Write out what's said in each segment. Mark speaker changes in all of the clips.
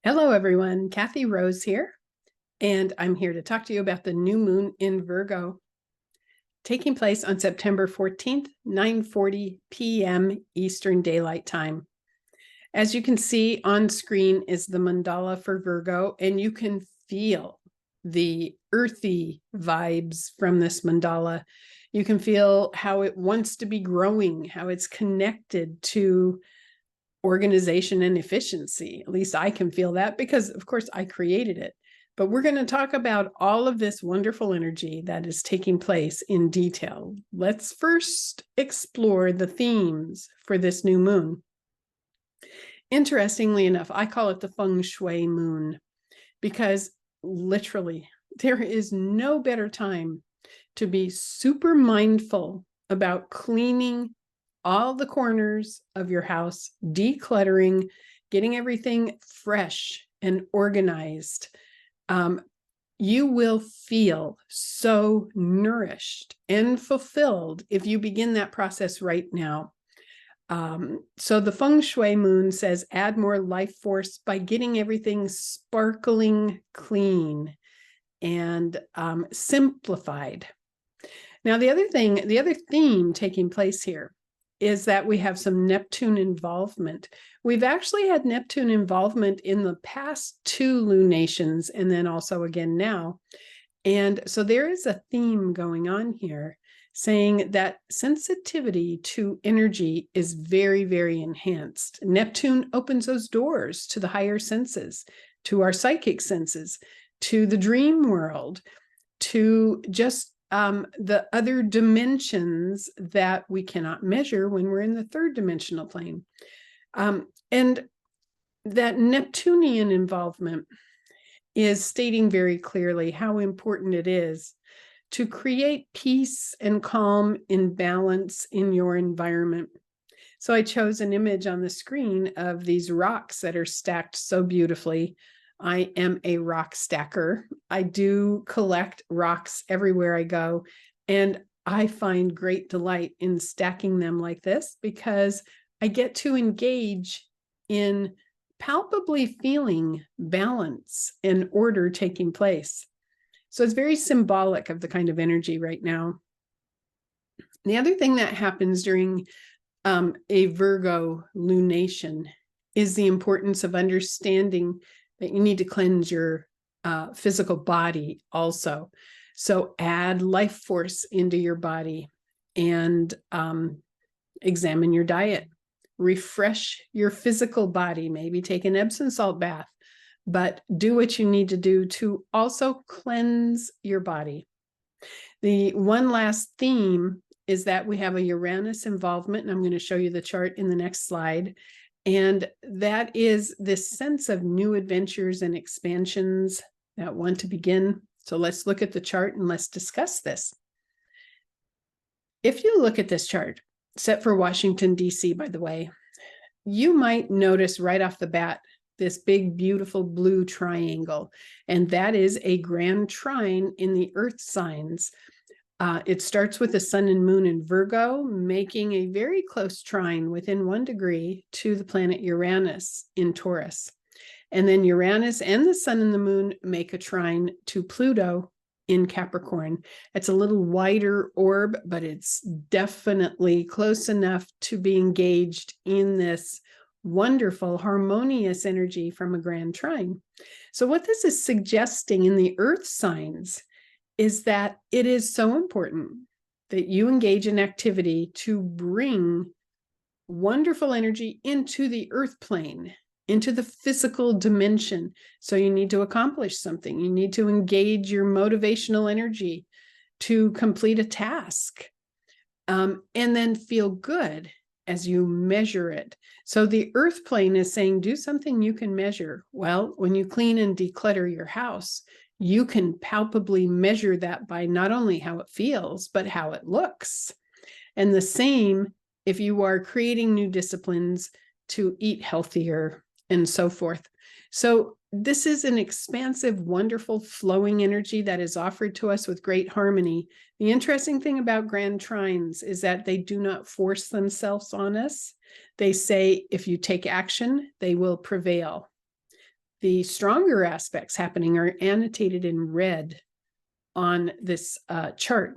Speaker 1: Hello, everyone. Kathy Rose here, and I'm here to talk to you about the new moon in Virgo, taking place on September 14th, 9:40 p.m. Eastern Daylight Time. As you can see on screen is the mandala for Virgo, and you can feel the earthy vibes from this mandala. You can feel how it wants to be growing, how it's connected to organization and efficiency. At least I can feel that because, of course, I created it. But we're going to talk about all of this wonderful energy that is taking place in detail. Let's first explore the themes for this new moon. Interestingly enough, I call it the feng shui moon because literally there is no better time to be super mindful about cleaning all the corners of your house, decluttering, getting everything fresh and organized. You will feel so nourished and fulfilled if you begin that process right now. So the feng shui moon says add more life force by getting everything sparkling clean and simplified. Now, the other theme taking place here is that we have some Neptune involvement. We've actually had Neptune involvement in the past two lunations and then also again now. And so there is a theme going on here saying that sensitivity to energy is very, very enhanced. Neptune opens those doors to the higher senses, to our psychic senses, to the dream world, to just the other dimensions that we cannot measure when we're in the third dimensional plane. And that Neptunian involvement is stating very clearly how important it is to create peace and calm and balance in your environment. So I chose an image on the screen of these rocks that are stacked so beautifully. I am a rock stacker. I do collect rocks everywhere I go, and I find great delight in stacking them like this because I get to engage in palpably feeling balance and order taking place. So it's very symbolic of the kind of energy right now. The other thing that happens during a Virgo lunation is the importance of understanding that you need to cleanse your physical body also. So add life force into your body and examine your diet. Refresh your physical body, maybe take an Epsom salt bath, but do what you need to do to also cleanse your body. The one last theme is that we have a Uranus involvement, and I'm going to show you the chart in the next slide. And that is this sense of new adventures and expansions that want to begin. So let's look at the chart and let's discuss this. If you look at this chart, set for Washington, D.C., by the way, you might notice right off the bat this big, beautiful blue triangle. And that is a grand trine in the earth signs. It starts with the sun and moon in Virgo, making a very close trine within 1 degree to the planet Uranus in Taurus. And then Uranus and the sun and the moon make a trine to Pluto in Capricorn. It's a little wider orb, but it's definitely close enough to be engaged in this wonderful, harmonious energy from a grand trine. So what this is suggesting in the earth signs is that it is so important that you engage in activity to bring wonderful energy into the earth plane, into the physical dimension. So you need to accomplish something. You need to engage your motivational energy to complete a task, and then feel good as you measure it. So the earth plane is saying, do something you can measure. Well, when you clean and declutter your house, you can palpably measure that by not only how it feels, but how it looks. And the same if you are creating new disciplines to eat healthier and so forth. So this is an expansive, wonderful, flowing energy that is offered to us with great harmony. The interesting thing about grand trines is that they do not force themselves on us. They say, if you take action, they will prevail. The stronger aspects happening are annotated in red on this chart.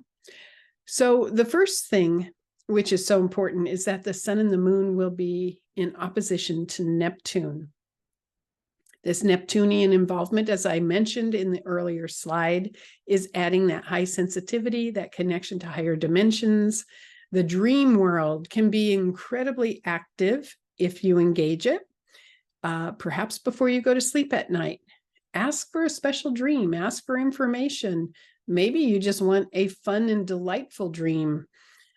Speaker 1: So the first thing, which is so important, is that the sun and the moon will be in opposition to Neptune. This Neptunian involvement, as I mentioned in the earlier slide, is adding that high sensitivity, that connection to higher dimensions. The dream world can be incredibly active if you engage it. Perhaps before you go to sleep at night, ask for a special dream, ask for information. Maybe you just want a fun and delightful dream.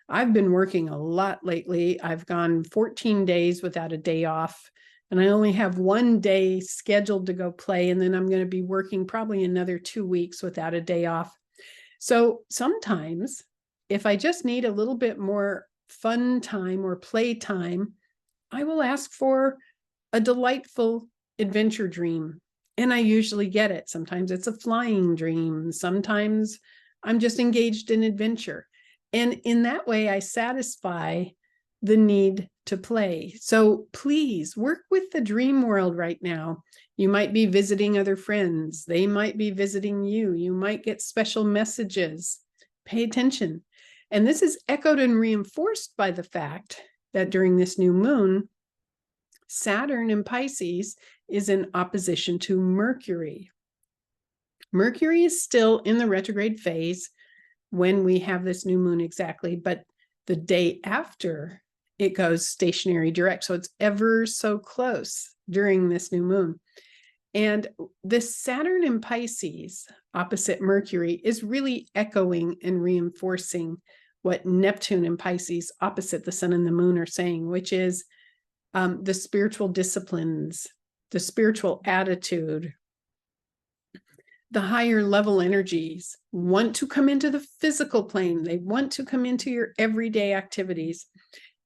Speaker 1: I've been working a lot lately. I've gone 14 days without a day off, and I only have one day scheduled to go play, and then I'm going to be working probably another 2 weeks without a day off. So sometimes, if I just need a little bit more fun time or play time, I will ask for a delightful adventure dream. And I usually get it. Sometimes it's a flying dream. Sometimes I'm just engaged in adventure. And in that way, I satisfy the need to play. So please work with the dream world right now. You might be visiting other friends. They might be visiting you. You might get special messages. Pay attention. And this is echoed and reinforced by the fact that during this new moon, Saturn in Pisces is in opposition to Mercury. Mercury is still in the retrograde phase when we have this new moon exactly, but the day after it goes stationary direct. So it's ever so close during this new moon. And this Saturn in Pisces opposite Mercury is really echoing and reinforcing what Neptune in Pisces opposite the sun and the moon are saying, which is the spiritual disciplines, the spiritual attitude, the higher level energies want to come into the physical plane. They want to come into your everyday activities.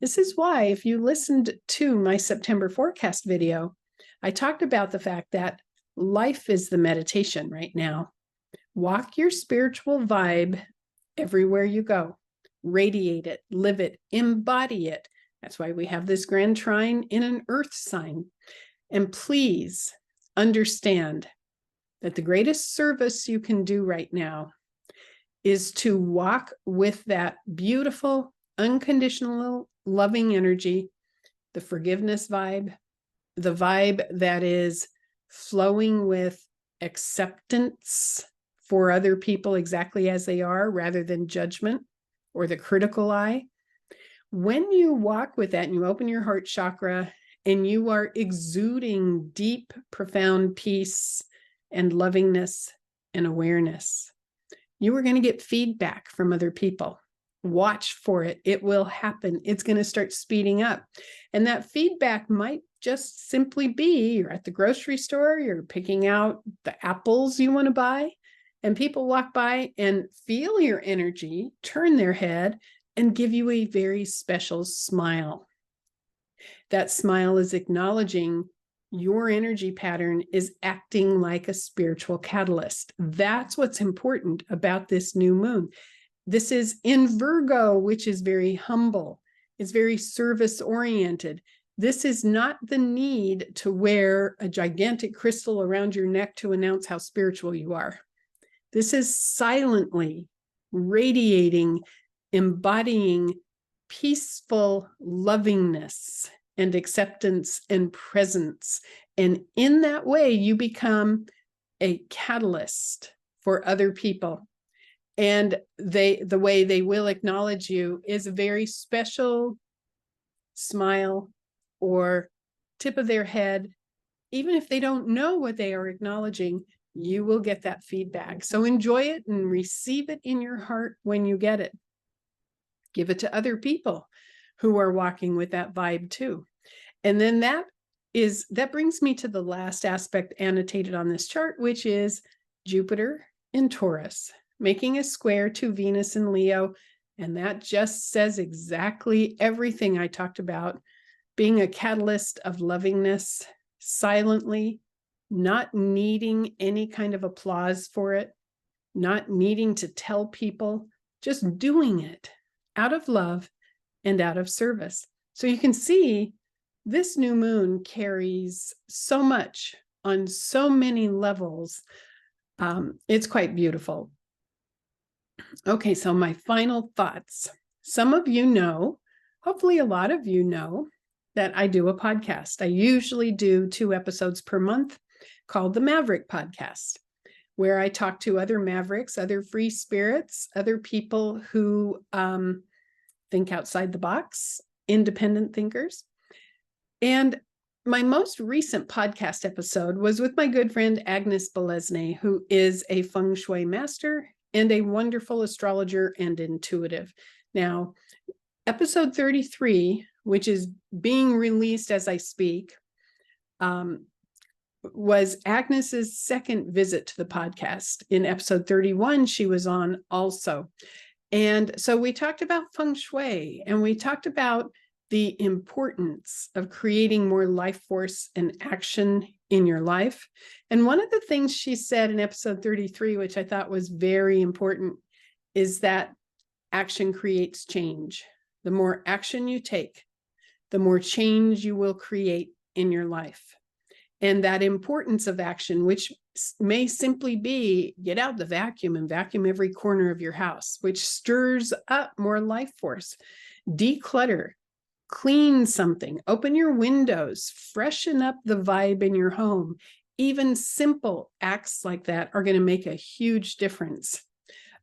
Speaker 1: This is why, if you listened to my September forecast video, I talked about the fact that life is the meditation right now. Walk your spiritual vibe everywhere you go. Radiate it, live it, embody it. That's why we have this grand trine in an earth sign. And please understand that the greatest service you can do right now is to walk with that beautiful, unconditional, loving energy, the forgiveness vibe, the vibe that is flowing with acceptance for other people exactly as they are, rather than judgment or the critical eye. When you walk with that and you open your heart chakra and you are exuding deep, profound peace and lovingness and awareness, you are going to get feedback from other people. Watch for it. It will happen. It's going to start speeding up. And that feedback might just simply be you're at the grocery store, you're picking out the apples you want to buy, and people walk by and feel your energy, turn their head, and give you a very special smile. That smile is acknowledging your energy pattern is acting like a spiritual catalyst. That's what's important about this new moon. This is in Virgo, which is very humble. It's very service-oriented. This is not the need to wear a gigantic crystal around your neck to announce how spiritual you are. This is silently radiating, embodying peaceful lovingness and acceptance and presence. And in that way, you become a catalyst for other people. And the way they will acknowledge you is a very special smile or tip of their head. Even if they don't know what they are acknowledging, you will get that feedback. So enjoy it and receive it in your heart when you get it. Give it to other people who are walking with that vibe too. And then that brings me to the last aspect annotated on this chart, which is Jupiter in Taurus, making a square to Venus in Leo. And that just says exactly everything I talked about, being a catalyst of lovingness, silently, not needing any kind of applause for it, not needing to tell people, just doing it out of love and out of service. So you can see this new moon carries so much on so many levels. It's quite beautiful. Okay, so my final thoughts. Some of you know, hopefully a lot of you know, that I do a podcast. I usually do 2 episodes per month called the Maverick Podcast, where I talk to other mavericks, other free spirits, other people who think outside the box, independent thinkers. And my most recent podcast episode was with my good friend Agnes Belesne, who is a feng shui master and a wonderful astrologer and intuitive. Now, episode 33, which is being released as I speak, was Agnes's second visit to the podcast. In episode 31, she was on also. And so we talked about feng shui, and we talked about the importance of creating more life force and action in your life. And one of the things she said in episode 33, which I thought was very important, is that action creates change. The more action you take, the more change you will create in your life. And that importance of action, which may simply be get out the vacuum and vacuum every corner of your house, which stirs up more life force. Declutter, clean something, open your windows, freshen up the vibe in your home. Even simple acts like that are going to make a huge difference.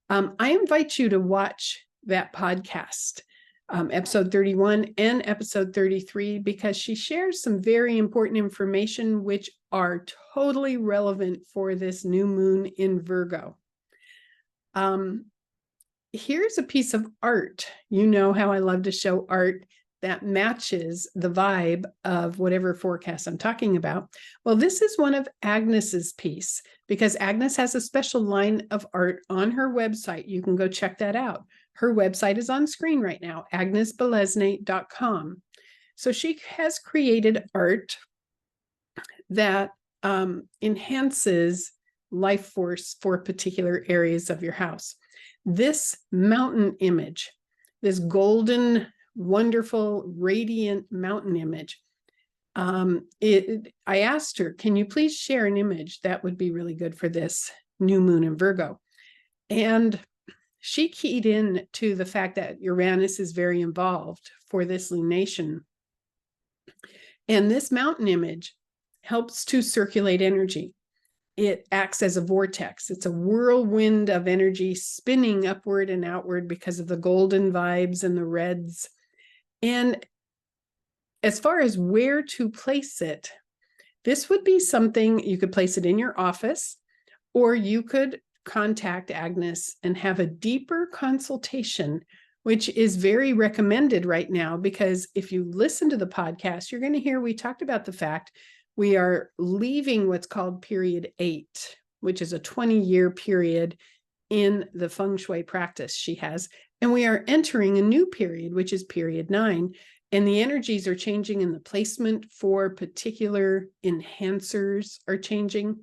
Speaker 1: I invite you to watch that podcast, episode 31 and episode 33, because she shares some very important information which are totally relevant for this new moon in Virgo. Here's a piece of art. You know how I love to show art that matches the vibe of whatever forecast I'm talking about. Well, this is one of Agnes's piece, because Agnes has a special line of art on her website. You can go check that out. Her website is on screen right now, agnesbelesne.com. So she has created art that enhances life force for particular areas of your house. This mountain image, this golden, wonderful, radiant mountain image, I asked her, can you please share an image that would be really good for this new moon in Virgo? And she keyed in to the fact that Uranus is very involved for this lunation. And this mountain image helps to circulate energy. It acts as a vortex. It's a whirlwind of energy spinning upward and outward because of the golden vibes and the reds. And as far as where to place it, this would be something you could place it in your office, or you could contact Agnes and have a deeper consultation, which is very recommended right now, because if you listen to the podcast, you're going to hear we talked about the fact we are leaving what's called period 8, which is a 20-year period in the feng shui practice she has. And we are entering a new period, which is period 9. And the energies are changing, and the placement for particular enhancers are changing.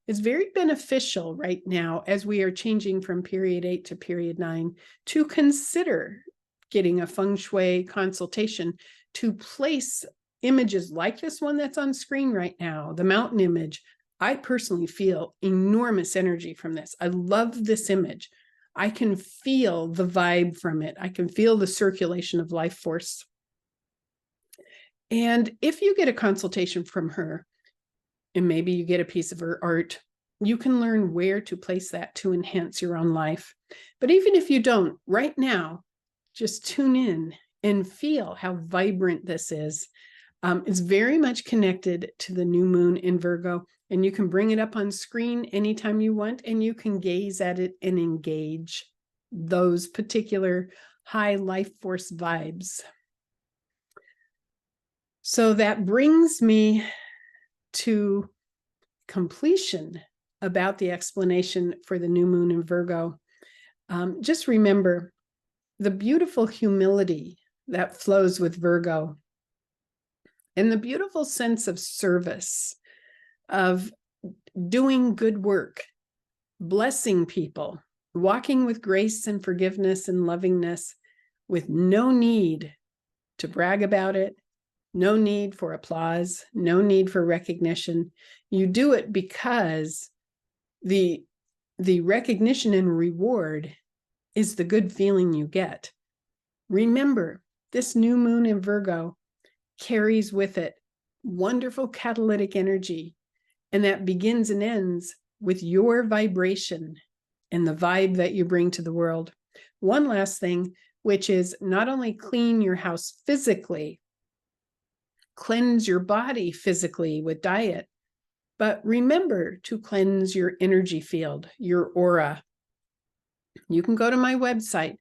Speaker 1: It's very beneficial right now, as we are changing from period 8 to period 9, to consider getting a feng shui consultation to place images like this one that's on screen right now, the mountain image. I personally feel enormous energy from this. I love this image. I can feel the vibe from it. I can feel the circulation of life force. And if you get a consultation from her, and maybe you get a piece of her art, you can learn where to place that to enhance your own life. But even if you don't, right now, just tune in and feel how vibrant this is. It's very much connected to the new moon in Virgo, and you can bring it up on screen anytime you want, and you can gaze at it and engage those particular high life force vibes. So that brings me to completion about the explanation for the new moon in Virgo. Just remember the beautiful humility that flows with Virgo, and the beautiful sense of service, of doing good work, blessing people, walking with grace and forgiveness and lovingness, with no need to brag about it, No need for applause, no need for recognition. You do it because the recognition and reward is the good feeling you get. Remember, this new moon in Virgo carries with it wonderful catalytic energy, and that begins and ends with your vibration and the vibe that you bring to the world. One last thing, which is not only clean your house physically, cleanse your body physically with diet, but remember to cleanse your energy field, your aura. You can go to my website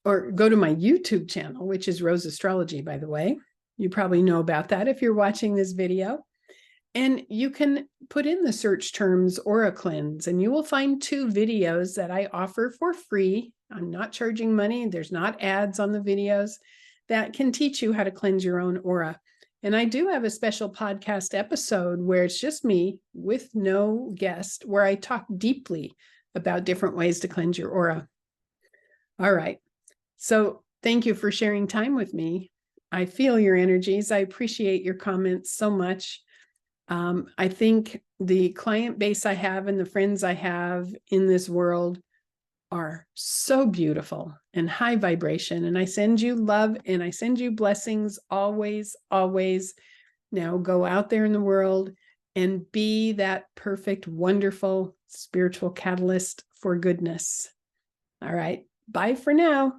Speaker 1: or go to my YouTube channel, which is Rose Astrology, by the way. You probably know about that if you're watching this video. And you can put in the search terms aura cleanse, and you will find 2 videos that I offer for free. I'm not charging money. There's not ads on the videos that can teach you how to cleanse your own aura. And I do have a special podcast episode where it's just me with no guest, where I talk deeply about different ways to cleanse your aura. All right. So thank you for sharing time with me. I feel your energies. I appreciate your comments so much. I think the client base I have and the friends I have in this world are so beautiful and high vibration. And I send you love and I send you blessings always, always. Now go out there in the world and be that perfect, wonderful spiritual catalyst for goodness. All right. Bye for now.